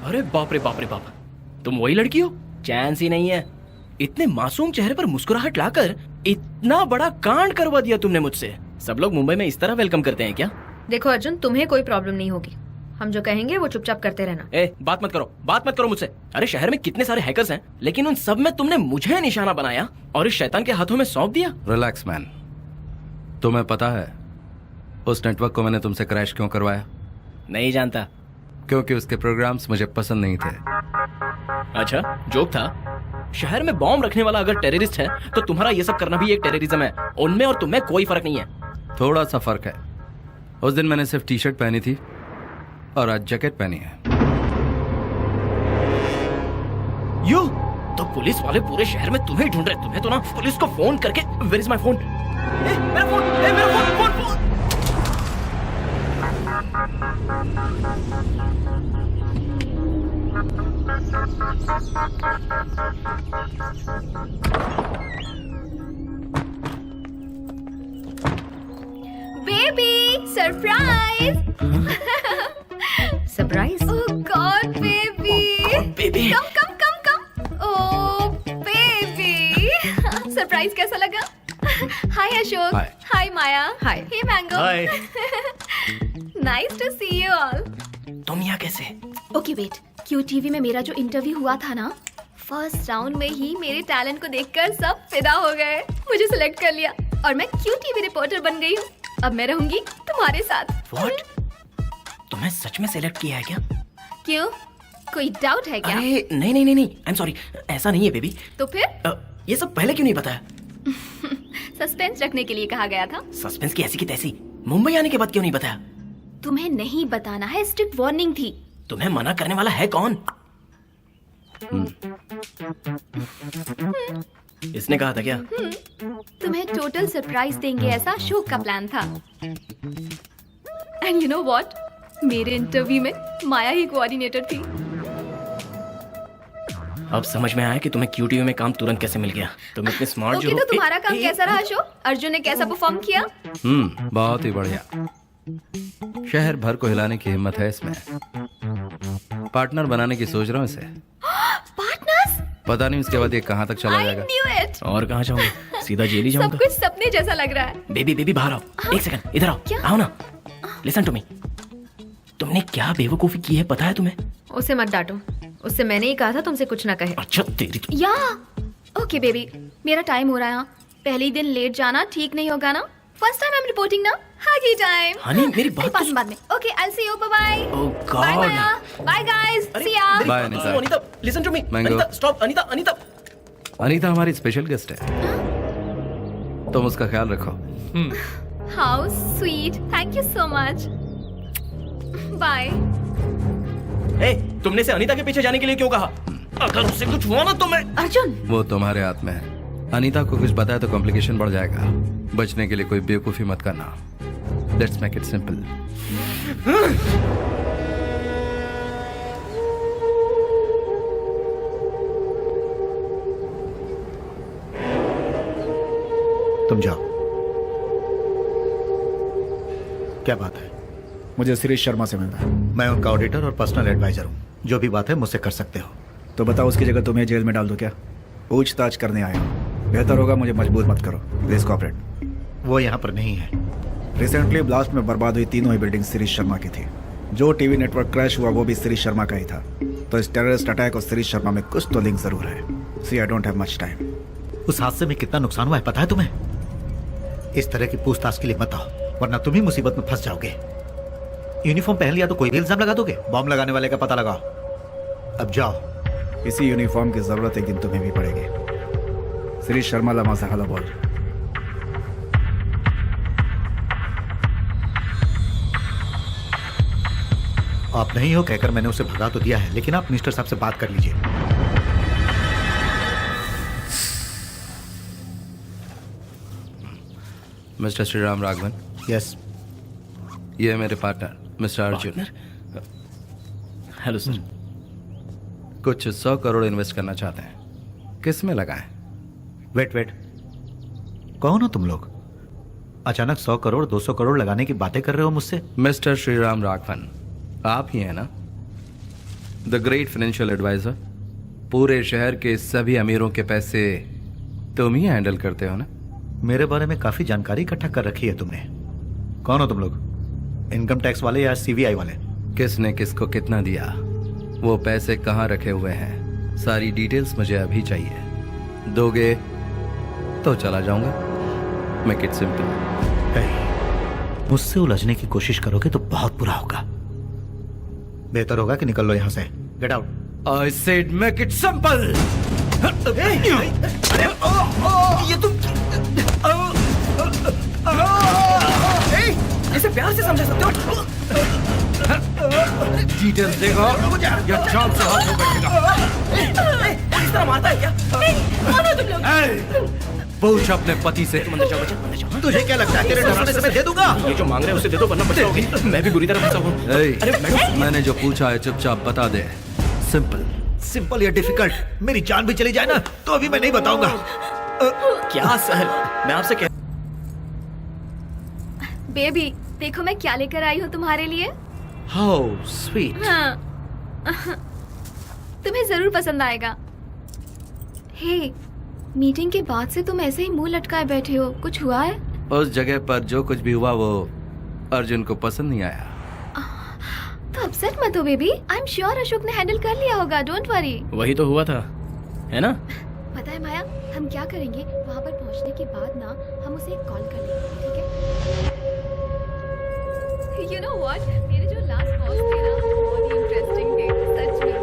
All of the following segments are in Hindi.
अरे बाप रे बाप रे बाप, तुम वही लड़की हो? चांस ही नहीं है। इतने मासूम चेहरे पर मुस्कुराहट लाकर इतना बड़ा कांड करवा दिया तुमने मुझसे। सब लोग मुंबई में इस तरह वेलकम करते हैं क्या? देखो अर्जुन, तुम्हें कोई प्रॉब्लम नहीं होगी। हम जो कहेंगे वो चुपचाप करते रहना। बात मत करो मुझसे। अरे शहर में कितने सारे हैकर्स हैं, लेकिन उन सब में तुमने मुझे निशाना बनाया और इस शैतान के हाथों में सौंप दिया। रिलैक्स मैन, तुम्हें पता है उस नेटवर्क को मैंने तुमसे क्रैश क्यों करवाया? नहीं जानता। क्योंकि उसके प्रोग्राम्स मुझे पसंद नहीं थे। अच्छा, जोक था। शहर में बॉम्ब रखने वाला अगर टेररिस्ट है तो तुम्हारा ये सब करना भी एक टेररिज्म है। उनमें और तुम्हें कोई फर्क नहीं है। थोड़ा सा फर्क है। उस दिन मैंने सिर्फ टी शर्ट पहनी थी और आज जैकेट पहनी है। यू तो पुलिस वाले पूरे शहर में तुम्हें ढूंढ रहे। तुम्हें तो ना पुलिस को फोन करके वेयर इज माय फोन, मेरा फोन, मेरा phone, phone. Baby surprise. Surprise? Oh God baby. Baby come come come come. Oh baby, surprise कैसा लगा? Hi Ashok. Hi. Hi Maya. Hi. Hey mango. Hi. Nice to see you all. तुम यहाँ कैसे? ओके वेट, क्यू टीवी में मेरा जो इंटरव्यू हुआ था ना, फर्स्ट राउंड में ही मेरे टैलेंट को देखकर सब फिदा हो गए। मुझे सिलेक्ट कर लिया और मैं क्यू टीवी रिपोर्टर बन गई हूँ। अब मैं रहूंगी तुम्हारे साथ। व्हाट? तुम्हें सच में सिलेक्ट किया है क्या? क्यों, कोई डाउट है क्या? अरे नहीं नहीं नहीं नहीं, आई एम सॉरी, ऐसा नहीं है बेबी। तो फिर ये सब पहले क्यों नहीं बताया? सस्पेंस रखने के लिए कहा गया था। सस्पेंस की ऐसी की तैसी, मुंबई आने के बाद क्यों नहीं बताया? तुम्हें नहीं बताना है, स्ट्रिक्ट वार्निंग थी। तुम्हें मना करने वाला है कौन? इसने कहा था क्या? तुम्हें टोटल सरप्राइज देंगे ऐसा अशोक का प्लान था। एंड यू नो व्हाट, मेरे इंटरव्यू में माया ही कोऑर्डिनेटर थी। अब समझ में आया कि तुम्हें क्यूटीवी में काम तुरंत कैसे मिल गया। तुम इतने स्मार्ट जो ओके, हो। तो तुम्हारा काम कैसा रहा अशोक? अर्जुन ने कैसा परफॉर्म किया? बहुत ही बढ़िया। शहर भर को हिलाने की हिम्मत है इसमें। पार्टनर बनाने की सोच रहा हूँ इसे। पार्टनर्स? पता नहीं उसके बाद ये कहाँ तक चला आई जाएगा। Knew it. और कहाँ जाऊंगा? सीधा जेल ही सब जाऊंगा। कुछ सपने जैसा लग रहा है। बेबी बेबी बाहर आओ। एक सेकंड, इधर आओ। क्या? आओ ना। Listen to me. तुमने क्या बेवकूफी की है पता है तुम्हें? उसे मत डांटो, उससे मैंने ही कहा था तुमसे कुछ ना कहे। अच्छा तेरी तो। या ओके बेबी, मेरा टाइम हो रहा है। पहले ही दिन लेट जाना ठीक नहीं होगा ना। First time I am reporting ना। हागी टाइम। हनी मेरी बात तो बाद में। Okay, I will see you. Bye bye. Oh by God. Maya. Bye guys, see ya. Bye, Anita. Anita, listen to me. Mango. Anita stop. Anita Anita. Anita हमारी स्पेशल गेस्ट है, तुम उसका ख्याल रखो। How sweet, thank you so much. Bye. ए, तुमने से अनीता के पीछे जाने के लिए क्यों कहा? अगर उससे कुछ हुआ ना तो मैं। अर्जुन, वो तुम्हारे हाथ में है। अनीता को कुछ बताया तो कॉम्प्लिकेशन बढ़ जाएगा। बचने के लिए कोई बेवकूफी मत करना। Let's make it simple. तुम जाओ। क्या बात है? मुझे शिरीष शर्मा से मिलना है। मैं उनका ऑडिटर और पर्सनल एडवाइजर हूँ। जो भी बात है मुझसे कर सकते हो। तो बताओ, उसकी जगह तुम्हें जेल में डाल दो क्या? पूछताछ करने आया हूँ। बेहतर होगा मुझे मजबूर मत करो। Please cooperate. वो यहाँ पर नहीं है। रिसेंटली ब्लास्ट में बर्बाद हुई तीनों ही बिल्डिंग शिरीष शर्मा की थी। जो टीवी नेटवर्क क्रैश हुआ वो भी शिरीष शर्मा का ही था। तो इस टेररिस्ट अटैक और शिरीष शर्मा में कुछ तो लिंक जरूर है। See I don't have much time. उस हादसे में कितना नुकसान हुआ है पता है तुम्हें? इस तरह की पूछताछ के लिए मत आओ, वरना तुम ही मुसीबत में फंस जाओगे। यूनिफॉर्म पहन लिया तो कोई भी इल्जाम लगा दोगे। बॉम्ब लगाने वाले का पता लगाओ। अब जाओ। इसी यूनिफॉर्म की जरूरत एक दिन तुम्हें भी पड़ेगी। शिरीष शर्मा लमा से हेलो बोल। आप नहीं हो कहकर मैंने उसे भगा तो दिया है, लेकिन आप मिनिस्टर साहब से बात कर लीजिए। मिस्टर श्रीराम राघवन। यस। ये है मेरे partner mister Arjun. Hello sir. कुछ 100 करोड़ इन्वेस्ट करना चाहते हैं, किस में लगाएं? वेट, कौन हो तुम लोग? अचानक 100 करोड़ 200 करोड़ लगाने की बातें कर रहे हो मुझसे? मिस्टर श्रीराम राघवन, आप ही हैं ना? The great financial advisor. पूरे शहर के सभी अमीरों के पैसे तुम ही हैंडल करते हो ना? मेरे बारे में काफी जानकारी इकट्ठा कर रखी है तुमने। कौन हो तुम लोग? इनकम टैक्स वाले या सीबीआई वाले? किसने किसको कितना दिया, वो पैसे कहाँ रखे हुए हैं, सारी डिटेल्स मुझे अभी चाहिए। दोगे तो चला जाऊंगा। Make it simple. मुझसे उलझने की कोशिश करोगे तो बहुत बुरा होगा। बेहतर होगा कि निकल लो यहां से। Get out. I said make it simple. ये तुम इसे प्यार से समझा सकते हो? डिटेल्स देगा या जान से हाथ हो बैठेगा। इस तरह मारता है क्या? कौन हो तुम लोग? पूछ अपने पति से। मंदिर जाओ बच्चा, मंदिर जाओ। तुझे क्या लगता है तेरे डराने से मैं दे दूंगा? ये जो मांग रहे हैं उसे दे दो वरना बचा होगी। मैं भी बुरी तरह फंसा हूँ। अरे मैडम, मैंने जो पूछा है चुपचाप बता दे। सिंपल। सिंपल या डिफिकल्ट, मेरी जान भी चली जाए ना तो अभी मैं नहीं बताऊंगा। क्या सर, मैं आपसे कह बेबी देखो मैं क्या लेकर आई हूँ तुम्हारे लिए। How sweet. हाँ तुम्हें जरूर पसंद आएगा। हे मीटिंग के बाद से तुम ऐसे ही मुंह लटकाए बैठे हो, कुछ हुआ है? उस जगह पर जो कुछ भी हुआ वो अर्जुन को पसंद नहीं आया। तो अपसेट मत हो baby, I am sure Ashok ने हैंडल कर लिया होगा, डोंट वरी। वही तो हुआ था, है ना? पता है माया, हम क्या करेंगे, वहाँ पर पहुँचने के बाद ना हम उसे एक कॉल कर लेंगे, ठीक है? You know what? मेरे जो लास्ट बॉस थे ना, बहुत ही इंटरेस्टिंग थे, सच में।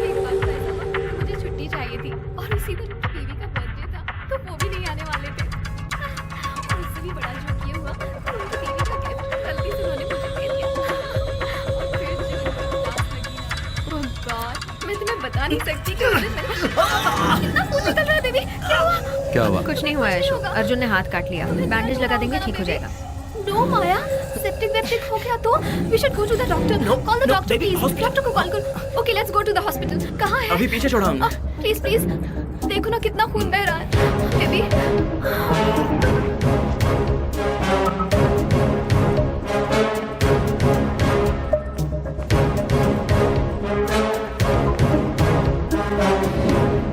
एक बार तो ऐसा हुआ, मुझे छुट्टी चाहिए थी और उसी दिन बेबी का बर्थडे था, तो वो भी नहीं आने वाले थे। और उससे भी बड़ा जो ये हुआ, तो उनकी बेबी का गिफ्ट गलती से उन्होंने मुझे दे दिया। और फिर जो उनको क्लास लगी ना, oh God, मैं तुम्हें बता नहीं सकती कि उस दिन कितना खून निकल रहा है बेबी, क्या हुआ? क्या हुआ? कुछ नहीं हुआ है अशोक, अर्जुन ने हाथ काट लिया, बैंडेज लगा देंगे, ठीक हो जाएगा। नो माया, सेप्टिक वेप्टिक हो गया तो we should go to the doctor. Call the doctor please, doctor को कॉल करो। Okay let's go to the hospital. कहाँ है? अभी पीछे छोड़ा हमने। प्लीज प्लीज देखो ना कितना खून बह रहा है बेबी।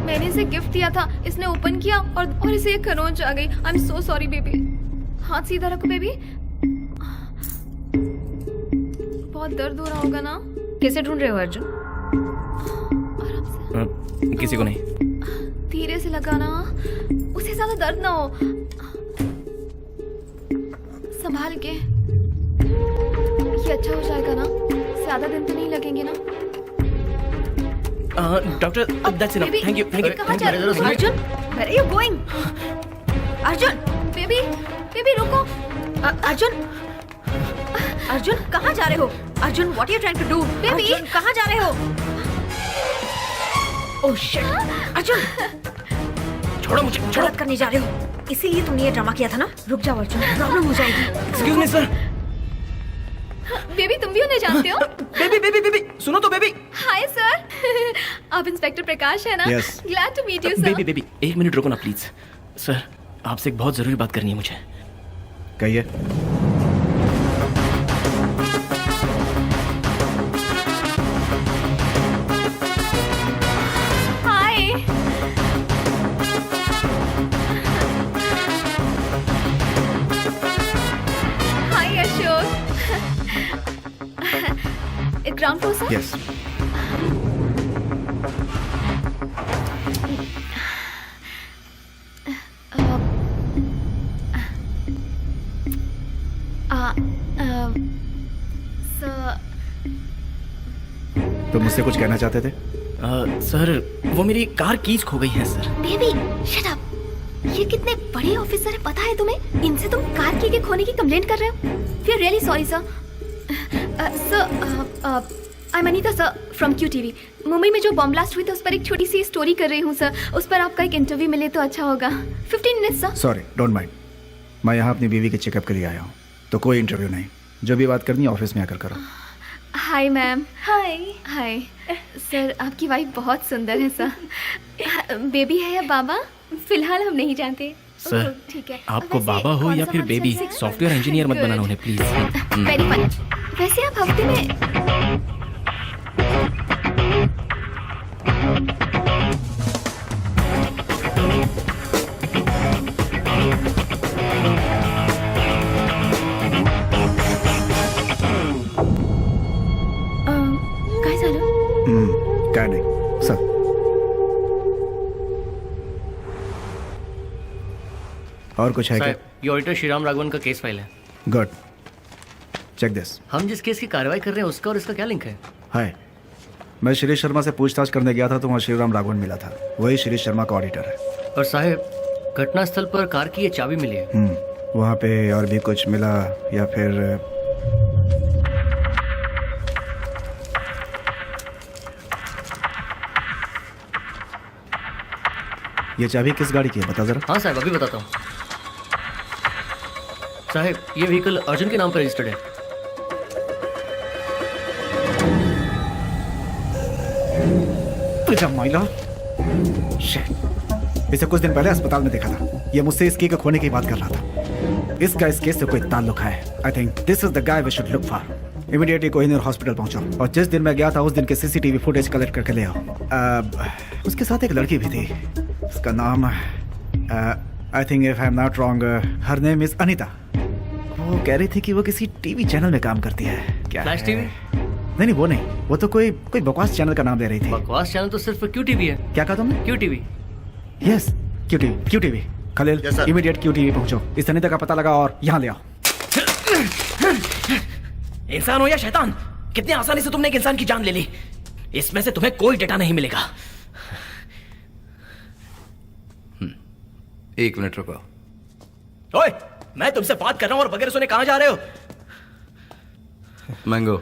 मैंने इसे गिफ्ट दिया था, इसने ओपन किया और इसे एक खरोंच आ गई। I am so sorry baby. हाथ सीधा रखो बेबी। बहुत दर्द हो रहा होगा ना? कैसे ढूंढ रहे हो अर्जुन? आराम से, किसी को नहीं। धीरे से लगाना, उसे ज्यादा दर्द ना हो, संभाल के। ये अच्छा हो जाएगा ना? ज्यादा दिन तो नहीं लगेंगे ना? Doctor that's enough. Baby, thank you कहाँ जा रहे हो? Arjun, where are you going? Arjun, baby baby रुको। अर्जुन, अर्जुन कहाँ जा रहे हो? Arjun, what are you trying to do? Baby. Arjun, कहाँ जा रहे हो? Oh shit, अर्जुन, छोड़ो मुझे, छोड़ो। गलत करने जा रहे हो, इसीलिए तुमने ये ड्रामा किया था ना? रुक जाओ अर्जुन, प्रॉब्लम हो जाएगी। Excuse me sir. बेबी तुम भी उन्हें जानते हो? बेबी बेबी बेबी सुनो तो बेबी। Hi sir. आप इंस्पेक्टर प्रकाश है ना? Yes. Glad to meet you sir. Baby baby एक मिनट रुको ना प्लीज। सर आपसे एक बहुत जरूरी बात करनी है मुझे। कहिए। Hi. Hi Ashok. Ground floor sir? Yes. तुम मुझसे कुछ कहना चाहते थे? सर वो मेरी कार कीज खो गई है सर। Baby shut up. ये कितने बड़े ऑफिसर है पता है तुम्हें? इनसे तुम कार की के खोने की कंप्लेंट कर रहे हो? We are really sorry sir. Sir I am Anita sir from QTV। Mumbai में जो बॉम्ब ब्लास्ट हुई थी उस पर एक छोटी सी स्टोरी कर रही हूँ सर। उस पर आपका एक इंटरव्यू मिले तो अच्छा होगा। 15 minutes sir. Sorry, don't mind. मैं यहाँ अपनी बीवी के चेकअप के लिए आया हूँ, तो कोई इंटरव्यू नहीं। जो भी बात करनी है ऑफिस में आकर करो। Hi ma'am. Hi hi sir, आपकी वाइफ बहुत सुंदर है सर। बेबी है या बाबा? फिलहाल हम नहीं जानते। सर ठीक है। आपको वैसे बाबा हो कौन या सा फिर फंक्शन बेबी, से? सॉफ्टवेयर इंजीनियर मत बनाना उन्हें प्लीज। Very fun. वैसे आप हफ्ते में क्या नहीं सर। और कुछ है क्या? साहब ये ऑडिटर श्रीराम राघवन का केस फाइल है। Good, check this. हम जिस केस की कार्रवाई कर रहे हैं उसका और इसका क्या लिंक है? हाय, मैं श्री शर्मा से पूछताछ करने गया था तो वहाँ श्रीराम राघवन मिला था। वही श्री शर्मा का ऑडिटर है। और साहब घटनास्थल पर कार की ये चाबी मिली है। वहाँ पे और भी कुछ मिला या फिर? ये चाबी किस गाड़ी की है बता जरा। हाँ साहब अभी बताता हूँ। साहब ये व्हीकल अर्जुन के नाम पर रजिस्टर्ड है। तुझा माइला, शिट। इसे कुछ दिन पहले अस्पताल में देखा था। ये मुझसे इस की को खोने की बात कर रहा था। इसका इस केस से कोई ताल्लुक है। I think this is the guy we should look for. Immediately Kohinoor hospital पहुंचो और जिस दिन मैं गया था उस दिन के सीसीटीवी फुटेज कलेक्ट करके ले आओ। उसके साथ एक लड़की भी थी। उसका नाम I think if I am not wrong her name is Anita. वो कह रही थी कि वो किसी टीवी चैनल में काम करती है। क्या फ्लैश है? टीवी? नहीं वो नहीं, वो तो कोई बकवास चैनल का नाम दे रही थी। बकवास चैनल तो सिर्फ क्यू टीवी है। क्या कहा तुमने? Q TV. Yes, Q TV. Khalil immediate Q TV पहुंचो, इस अनीता का पता लगा और यहाँ ले आओ। इंसान हो या शैतान, कितनी आसानी से तुमने एक इंसान की जान ले ली। इसमें से तुम्हें कोई डेटा नहीं मिलेगा। एक मिनट रुको। ओए, मैं तुमसे बात कर रहा हूं और बगैर सुने कहां जा रहे हो? मैंगो,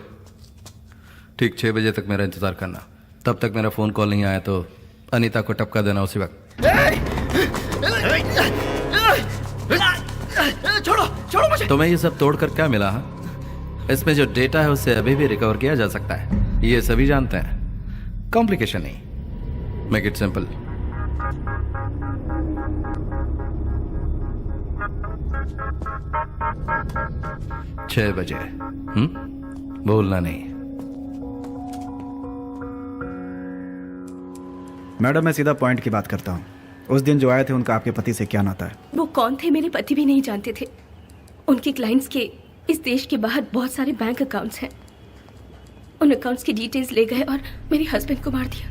ठीक 6 बजे तक मेरा इंतजार करना। तब तक मेरा फोन कॉल नहीं आया तो अनीता को टपका देना उसी वक्त। छोड़ो छोड़ो मुझे। तुम्हें ये सब तोड़कर क्या मिला? हाँ, इसमें जो डेटा है उससे अभी भी रिकवर किया जा सकता है, ये सभी जानते हैं। कॉम्प्लिकेशन नहीं, मेक इट सिंपल। छह बजे भूलना नहीं। मैडम मैं सीधा पॉइंट की बात करता हूँ। उस दिन जो आए थे उनका आपके पति से क्या नाता है? वो कौन थे मेरे पति भी नहीं जानते थे। उनके क्लाइंट्स के इस देश के बाहर बहुत सारे बैंक अकाउंट्स हैं। उन अकाउंट्स की डिटेल्स ले गए और मेरे हस्बैंड को मार दिया।